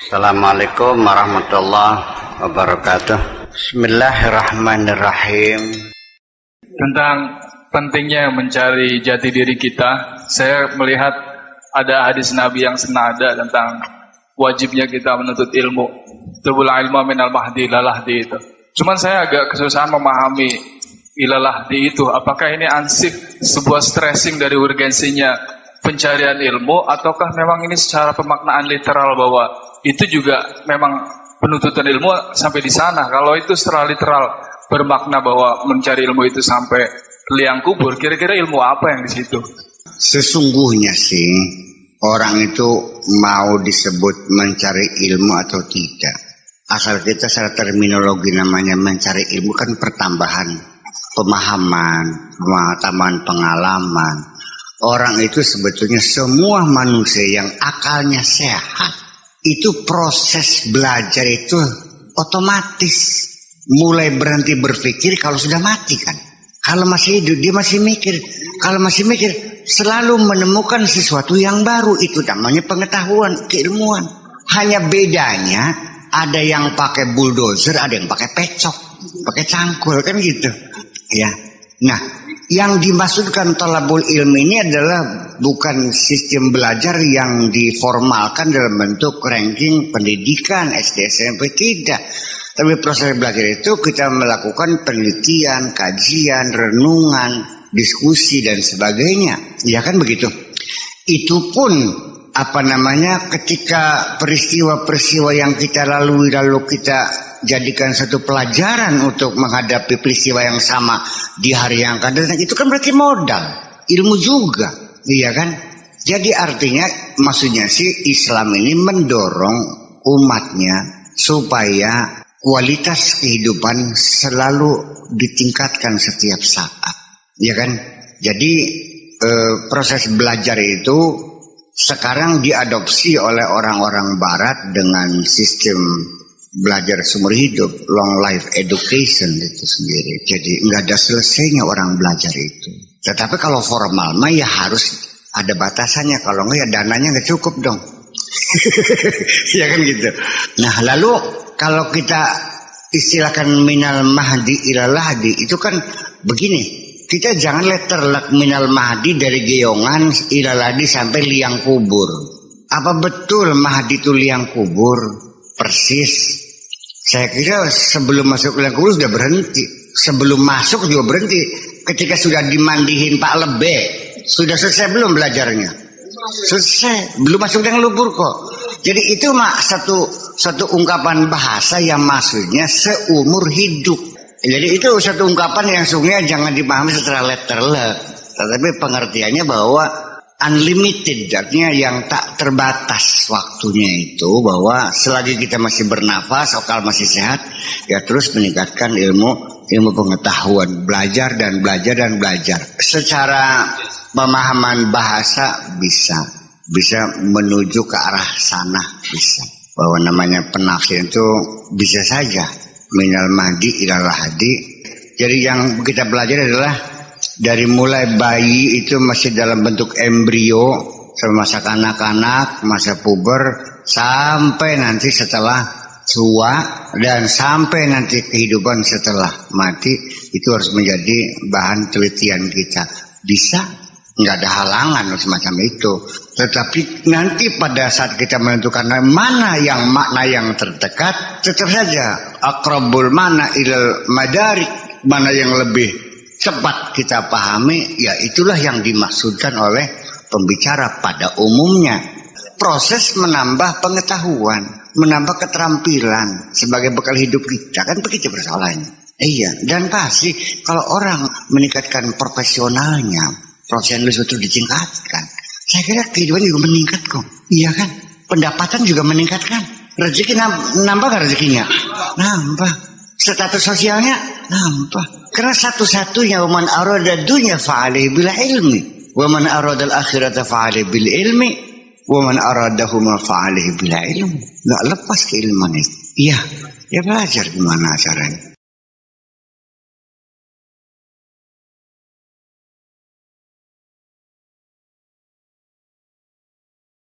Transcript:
Assalamualaikum warahmatullahi wabarakatuh. Bismillahirrahmanirrahim. Tentang pentingnya mencari jati diri kita, saya melihat ada hadis Nabi yang senada tentang wajibnya kita menuntut ilmu. Tubul ilmu minal mahdi ilalahdi itu. Cuman saya agak kesusahan memahami ilalahdi itu. Apakah ini ansih sebuah stressing dari urgensinya pencarian ilmu, ataukah memang ini secara pemaknaan literal bahwa itu juga memang penuntutan ilmu sampai di sana? Kalau itu secara literal bermakna bahwa mencari ilmu itu sampai liang kubur, kira-kira ilmu apa yang di situ? Sesungguhnya sih orang itu mau disebut mencari ilmu atau tidak, asal kita secara terminologi namanya mencari ilmu kan pertambahan pemahaman, tambahan pengalaman. Orang itu sebetulnya semua manusia yang akalnya sehat, itu proses belajar itu otomatis. Mulai berhenti berpikir kalau sudah mati kan. Kalau masih hidup dia masih mikir. Kalau masih mikir selalu menemukan sesuatu yang baru. Itu namanya pengetahuan, keilmuan. Hanya bedanya ada yang pakai bulldozer, ada yang pakai pecok, pakai cangkul kan gitu. Ya. Nah, yang dimaksudkan thalabul ilmi ini adalah bukan sistem belajar yang diformalkan dalam bentuk ranking pendidikan SD SMP, tidak. Tapi proses belajar itu kita melakukan penelitian, kajian, renungan, diskusi dan sebagainya. Ya kan begitu. Itu pun ketika peristiwa-peristiwa yang kita lalui lalu kita jadikan satu pelajaran untuk menghadapi peristiwa yang sama di hari yang akan datang, itu kan berarti modal ilmu juga, iya kan? Jadi artinya maksudnya sih Islam ini mendorong umatnya supaya kualitas kehidupan selalu ditingkatkan setiap saat, ya kan? Jadi proses belajar itu sekarang diadopsi oleh orang-orang Barat dengan sistem belajar seumur hidup, long life education itu sendiri. Jadi nggak ada selesainya orang belajar itu. Tetapi kalau formal mah ya harus ada batasannya. Kalau nggak ya dananya nggak cukup dong. Ya kan gitu. Nah lalu kalau kita istilahkan minal mahdi ilal lahdi, itu kan begini. Kita jangan letterlek minal mahdi dari geongan ilal lahdi sampai liang kubur. Apa betul mahdi itu liang kubur? Persis. Saya kira sebelum masuk liang kubur sudah berhenti. Sebelum masuk juga berhenti. Ketika sudah dimandihin Pak Lebe, sudah selesai belum belajarnya? Selesai. Belum masuk liang kubur kok. Jadi itu satu ungkapan bahasa yang maksudnya seumur hidup. Jadi itu satu ungkapan yang sungguhnya jangan dipahami secara letterlek, tetapi pengertiannya bahwa unlimited, artinya yang tak terbatas waktunya itu, bahwa selagi kita masih bernafas, akal masih sehat, ya terus meningkatkan ilmu pengetahuan, belajar dan belajar. Secara pemahaman bahasa bisa menuju ke arah sana, bisa. Bahwa namanya penafsir itu bisa saja minal mahdi ilal lahdi. Jadi yang kita belajar adalah dari mulai bayi itu masih dalam bentuk embrio, masa kanak-kanak, masa puber, sampai nanti setelah tua, dan sampai nanti kehidupan setelah mati. Itu harus menjadi bahan telitian kita. Bisa? Nggak ada halangan semacam itu. Tetapi nanti pada saat kita menentukan mana yang makna yang terdekat, tetap saja aqrabul mana ilal madarik, mana yang lebih cepat kita pahami, ya itulah yang dimaksudkan oleh pembicara pada umumnya. Proses menambah pengetahuan, menambah keterampilan sebagai bekal hidup kita, kan begitu persoalannya. Iya, dan pasti kalau orang meningkatkan profesionalnya, profesionalisme itu ditingkatkan, saya kira kehidupan juga meningkat kok. Iya kan? Pendapatan juga meningkatkan. Rezeki nambah gak rezekinya? Nambah. Status sosialnya nambah. Karena satu-satunya waman arada dunya fa'alih bil ilmi, waman arada al-akhirata fa'alih bil ilmi, waman aradahuma fa'alih bil ilmi. Gak lepas keilmuan itu. Iya, ya belajar gimana caranya.